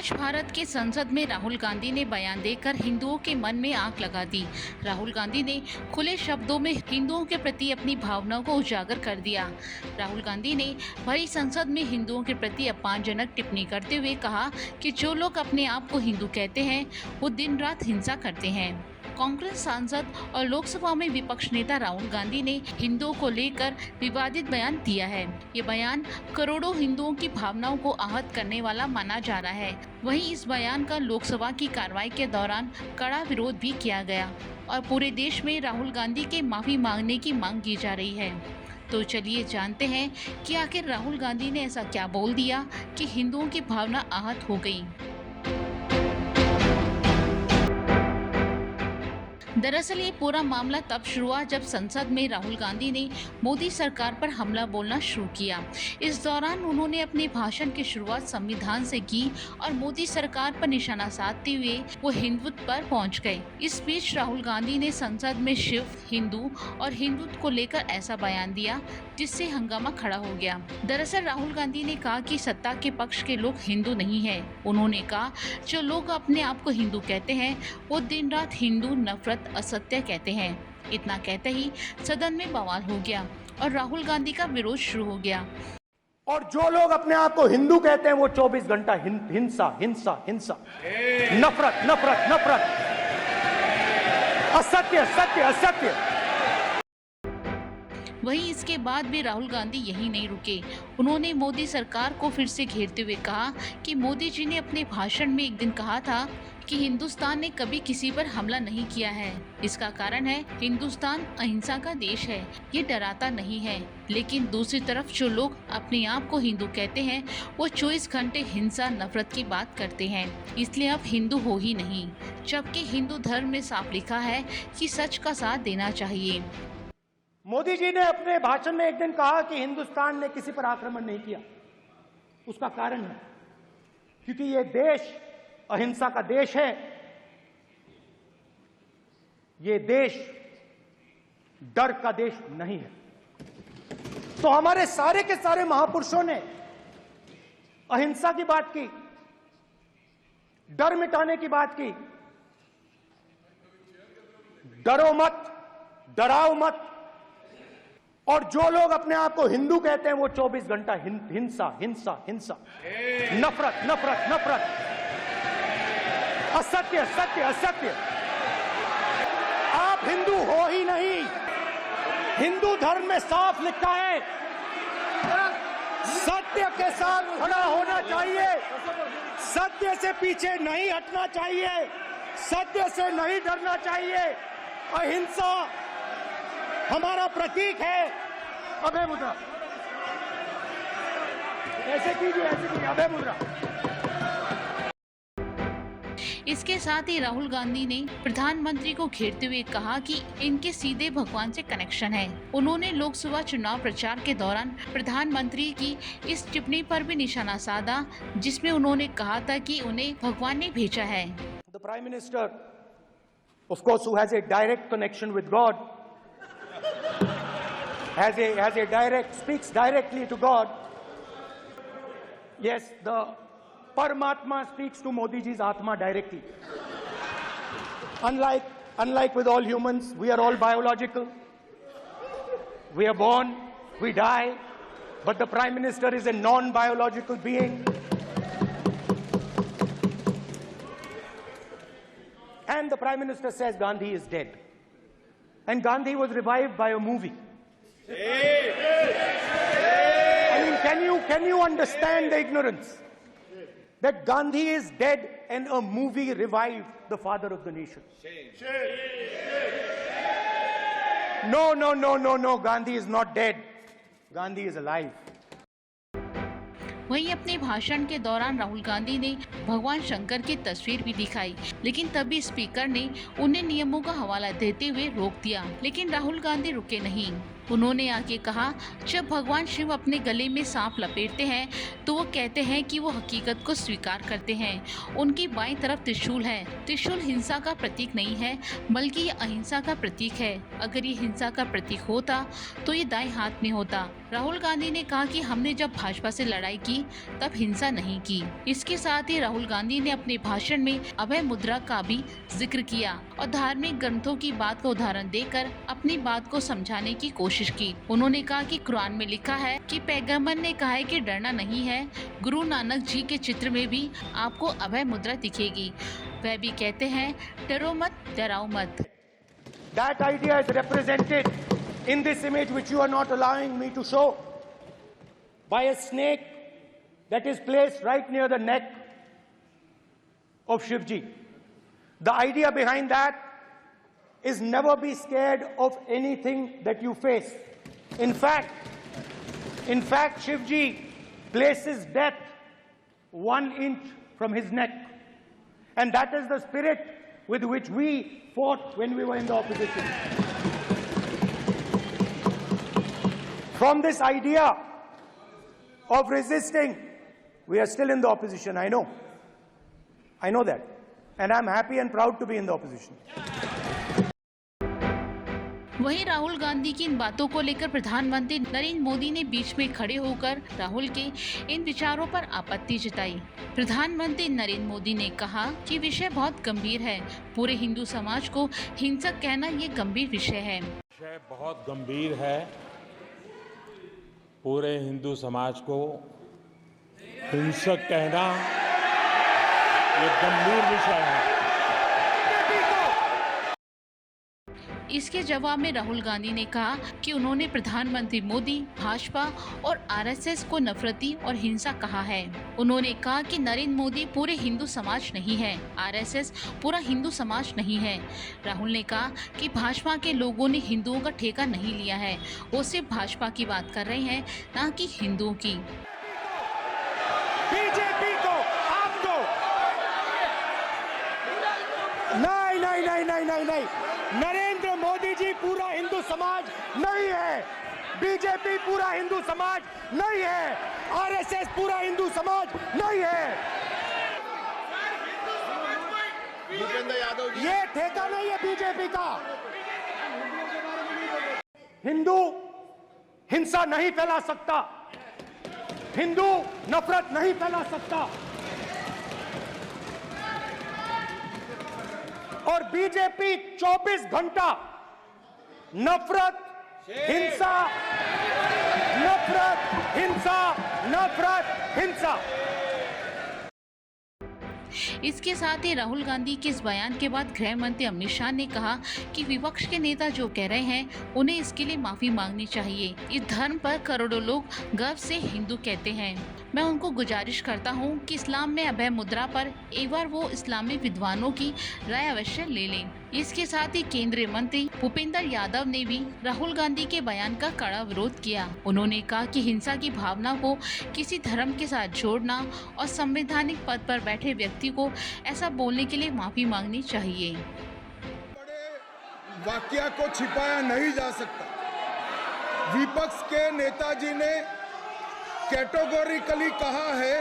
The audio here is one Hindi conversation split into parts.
आज भारत के संसद में राहुल गांधी ने बयान देकर हिंदुओं के मन में आग लगा दी। राहुल गांधी ने खुले शब्दों में हिंदुओं के प्रति अपनी भावनाओं को उजागर कर दिया। राहुल गांधी ने भरी संसद में हिंदुओं के प्रति अपमानजनक टिप्पणी करते हुए कहा कि जो लोग अपने आप को हिंदू कहते हैं वो दिन रात हिंसा करते हैं। कांग्रेस सांसद और लोकसभा में विपक्ष नेता राहुल गांधी ने हिंदुओं को लेकर विवादित बयान दिया है। ये बयान करोड़ों हिंदुओं की भावनाओं को आहत करने वाला माना जा रहा है। वहीं इस बयान का लोकसभा की कार्रवाई के दौरान कड़ा विरोध भी किया गया और पूरे देश में राहुल गांधी के माफी मांगने की मांग की जा रही है। तो चलिए जानते हैं कि आखिर राहुल गांधी ने ऐसा क्या बोल दिया कि हिंदुओं की भावना आहत हो गई। दरअसल ये पूरा मामला तब शुरू हुआ जब संसद में राहुल गांधी ने मोदी सरकार पर हमला बोलना शुरू किया। इस दौरान उन्होंने अपने भाषण की शुरुआत संविधान से की और मोदी सरकार पर निशाना साधते हुए वो हिंदुत्व पर पहुंच गए। इस बीच राहुल गांधी ने संसद में शिव, हिंदू और हिंदुत्व को लेकर ऐसा बयान दिया जिससे हंगामा खड़ा हो गया। दरअसल राहुल गांधी ने कहा कि सत्ता के पक्ष के लोग हिंदू नहीं है। उन्होंने कहा जो लोग अपने आप को हिंदू कहते हैं वो दिन रात हिंदू नफरत असत्य कहते हैं। इतना कहते ही सदन में बवाल हो गया और राहुल गांधी का विरोध शुरू हो गया। और जो लोग अपने आप को हिंदू कहते हैं वो 24 घंटा हिंसा हिंसा हिंसा, नफरत नफरत नफरत, असत्य सत्य असत्य। वहीं इसके बाद भी राहुल गांधी यही नहीं रुके। उन्होंने मोदी सरकार को फिर से घेरते हुए कहा कि मोदी जी ने अपने भाषण में एक दिन कहा था कि हिंदुस्तान ने कभी किसी पर हमला नहीं किया है। इसका कारण है हिंदुस्तान अहिंसा का देश है, ये डराता नहीं है। लेकिन दूसरी तरफ जो लोग अपने आप को हिंदू कहते हैं वो 24 घंटे हिंसा नफरत की बात करते हैं, इसलिए अब हिंदू हो ही नहीं। जबकि हिंदू धर्म में साफ लिखा है कि सच का साथ देना चाहिए। मोदी जी ने अपने भाषण में एक दिन कहा कि हिंदुस्तान ने किसी पर आक्रमण नहीं किया। उसका कारण है क्योंकि ये देश अहिंसा का देश है। ये देश डर का देश नहीं है। तो हमारे सारे के सारे महापुरुषों ने अहिंसा की बात की, डर मिटाने की बात की। डरो मत, डराओ मत। और जो लोग अपने आप को हिंदू कहते हैं वो 24 घंटा हिंसा हिंसा हिंसा, नफरत नफरत नफरत, असत्य सत्य असत्य। आप हिंदू हो ही नहीं। हिंदू धर्म में साफ लिखा है सत्य के साथ खड़ा होना चाहिए, सत्य से पीछे नहीं हटना चाहिए, सत्य से नहीं डरना चाहिए। अहिंसा हमारा प्रतीक है। अभय मुद्रा ऐसे कीजिए, ऐसे कीजिए, अभय मुद्रा। इसके साथ ही राहुल गांधी ने प्रधानमंत्री को घेरते हुए कहा कि इनके सीधे भगवान से कनेक्शन है। उन्होंने लोकसभा चुनाव प्रचार के दौरान प्रधानमंत्री की इस टिप्पणी पर भी निशाना साधा जिसमें उन्होंने कहा था कि उन्हें भगवान ने भेजा है। The prime minister of course who has a direct connection with God, has a direct, speaks directly to God. Yes, the Paramatma speaks to Modi ji's Atma directly. Unlike with all humans, we are all biological. We are born, we die, but the Prime Minister is a non-biological being. And the Prime Minister says Gandhi is dead. And Gandhi was revived by a movie. I mean, can you understand the ignorance that Gandhi is dead and a movie revived the father of the nation? No, no, no, no, no. Gandhi is not dead. Gandhi is alive. वहीं अपने भाषण के दौरान राहुल गांधी ने भगवान शंकर की तस्वीर भी दिखाई, लेकिन तभी स्पीकर ने उन्हें नियमों का हवाला देते हुए रोक दिया। लेकिन राहुल गांधी रुके नहीं। उन्होंने आगे कहा, जब भगवान शिव अपने गले में सांप लपेटते हैं तो वो कहते हैं कि वो हकीकत को स्वीकार करते हैं। उनकी बाईं तरफ त्रिशूल है। त्रिशूल हिंसा का प्रतीक नहीं है, बल्कि ये अहिंसा का प्रतीक है। अगर ये हिंसा का प्रतीक होता तो ये दाएं हाथ में होता। राहुल गांधी ने कहा कि हमने जब भाजपा से लड़ाई की तब हिंसा नहीं की। इसके साथ ही राहुल गांधी ने अपने भाषण में अभय मुद्रा का भी जिक्र किया और धार्मिक ग्रंथों की बात का उदाहरण देकर अपनी बात को समझाने की कोशिश की। उन्होंने कहा कि कुरान में लिखा है कि पैगंबर ने कहा है कि डरना नहीं है। गुरु नानक जी के चित्र में भी आपको अभय मुद्रा दिखेगी। वह भी कहते हैं, डरो मत, डराओ मत। That idea is represented in this image which you are not allowing me to show by a snake that is placed right near the neck of Shivji. The idea behind that is never be scared of anything that you face. In fact, Shivji places death 1 inch from his neck. And that is the spirit with which we fought when we were in the opposition. From this idea of resisting, we are still in the opposition, I know. I know that. And I'm happy and proud to be in the opposition. वहीं राहुल गांधी की इन बातों को लेकर प्रधानमंत्री नरेंद्र मोदी ने बीच में खड़े होकर राहुल के इन विचारों पर आपत्ति जताई। प्रधानमंत्री नरेंद्र मोदी ने कहा कि विषय बहुत गंभीर है। पूरे हिंदू समाज को हिंसक कहना ये गंभीर विषय है। विषय बहुत गंभीर है। पूरे हिंदू समाज को हिंसक कहना ये गंभीर विषय है। इसके जवाब में राहुल गांधी ने कहा कि उन्होंने प्रधानमंत्री मोदी, भाजपा और आरएसएस को नफरती और हिंसा कहा है। उन्होंने कहा कि नरेंद्र मोदी पूरे हिंदू समाज नहीं है, आरएसएस पूरा हिंदू समाज नहीं है। राहुल ने कहा कि भाजपा के लोगों ने हिंदुओं का ठेका नहीं लिया है, वो सिर्फ भाजपा की बात कर रहे हैं, न कि हिंदुओं की। बीजेपी को आपको नहीं, नरेंद्र मोदी जी पूरा हिंदू समाज नहीं है, बीजेपी पूरा हिंदू समाज नहीं है, आरएसएस पूरा हिंदू समाज नहीं है। ये ठेका नहीं है बीजेपी का। हिंदू हिंसा नहीं फैला सकता, हिंदू नफरत नहीं फैला सकता। और बीजेपी 24 घंटा नफरत, हिंसा, नफरत, हिंसा, नफरत, हिंसा। इसके साथ ही राहुल गांधी के इस बयान के बाद गृह मंत्री अमित शाह ने कहा कि विपक्ष के नेता जो कह रहे हैं उन्हें इसके लिए माफी मांगनी चाहिए। इस धर्म पर करोड़ों लोग गर्व से हिंदू कहते हैं। मैं उनको गुजारिश करता हूं कि इस्लाम में अभय मुद्रा पर एक बार वो इस्लामी विद्वानों की राय अवश्य ले लें। इसके साथ ही केंद्रीय मंत्री भूपेंद्र यादव ने भी राहुल गांधी के बयान का कड़ा विरोध किया। उन्होंने कहा कि हिंसा की भावना को किसी धर्म के साथ जोड़ना और संवैधानिक पद पर बैठे व्यक्ति को ऐसा बोलने के लिए माफी मांगनी चाहिए। बड़े वाकया को छिपाया नहीं जा सकता। विपक्ष के नेताजी ने कैटेगोरिकली कहा है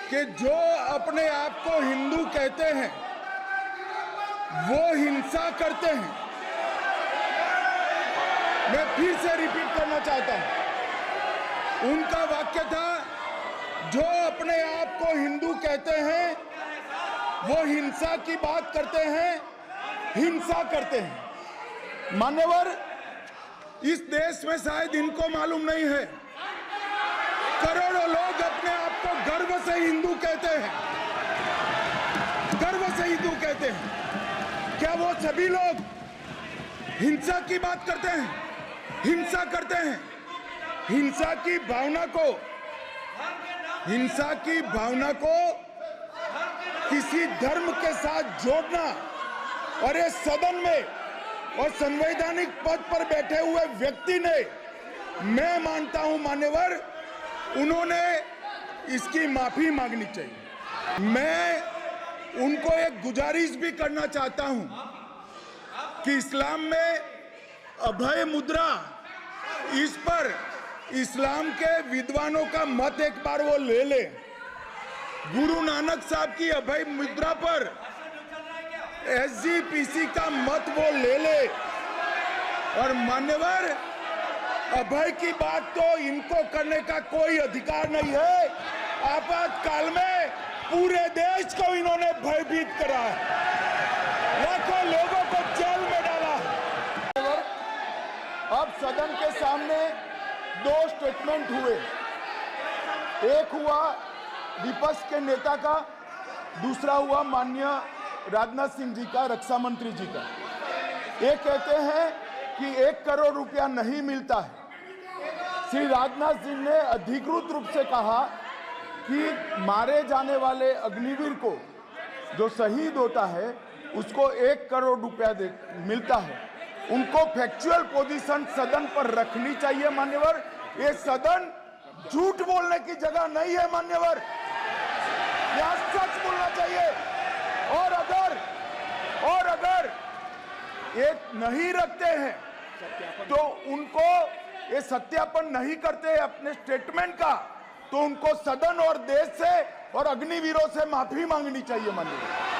कि जो अपने आप को हिंदू कहते हैं वो हिंसा करते हैं। मैं फिर से रिपीट करना चाहता हूं, उनका वाक्य था, जो अपने आप को हिंदू कहते हैं वो हिंसा की बात करते हैं, हिंसा करते हैं। मान्यवर, इस देश में शायद इनको मालूम नहीं है, करोड़ों लोग अपने आप को गर्व से हिंदू कहते हैं, गर्व से हिंदू कहते हैं। क्या वो सभी लोग हिंसा की बात करते हैं, हिंसा करते हैं? हिंसा की भावना को किसी धर्म के साथ जोड़ना और इस सदन में और संवैधानिक पद पर बैठे हुए व्यक्ति ने, मैं मानता हूं मान्यवर, उन्होंने इसकी माफी मांगनी चाहिए। मैं उनको एक गुजारिश भी करना चाहता हूं कि इस्लाम में अभय मुद्रा इस पर इस्लाम के विद्वानों का मत एक बार वो ले ले। गुरु नानक साहब की अभय मुद्रा पर SGPC का मत वो ले ले। और मान्यवर, अभय की बात तो इनको करने का कोई अधिकार नहीं है। आपातकाल में पूरे देश को इन्होंने भयभीत करा है, लाखों लोगों को जेल में डाला। अब सदन के सामने दो स्टेटमेंट हुए। एक हुआ विपक्ष के नेता का, दूसरा हुआ माननीय राजनाथ सिंह जी का, रक्षा मंत्री जी का। ये कहते हैं कि 1 करोड़ रुपया नहीं मिलता है। श्री राजनाथ सिंह ने अधिकृत रूप से कहा कि मारे जाने वाले अग्निवीर को जो शहीद होता है उसको 1 करोड़ रुपया मिलता है। उनको फैक्चुअल पोजीशन सदन पर रखनी चाहिए मान्यवर। ये सदन झूठ बोलने की जगह नहीं है मान्यवर, यह सच बोलना चाहिए। और अगर ये नहीं रखते हैं तो उनको, ये सत्यापन नहीं करते अपने स्टेटमेंट का, तो उनको सदन और देश से और अग्निवीरों से माफी मांगनी चाहिए माननीय।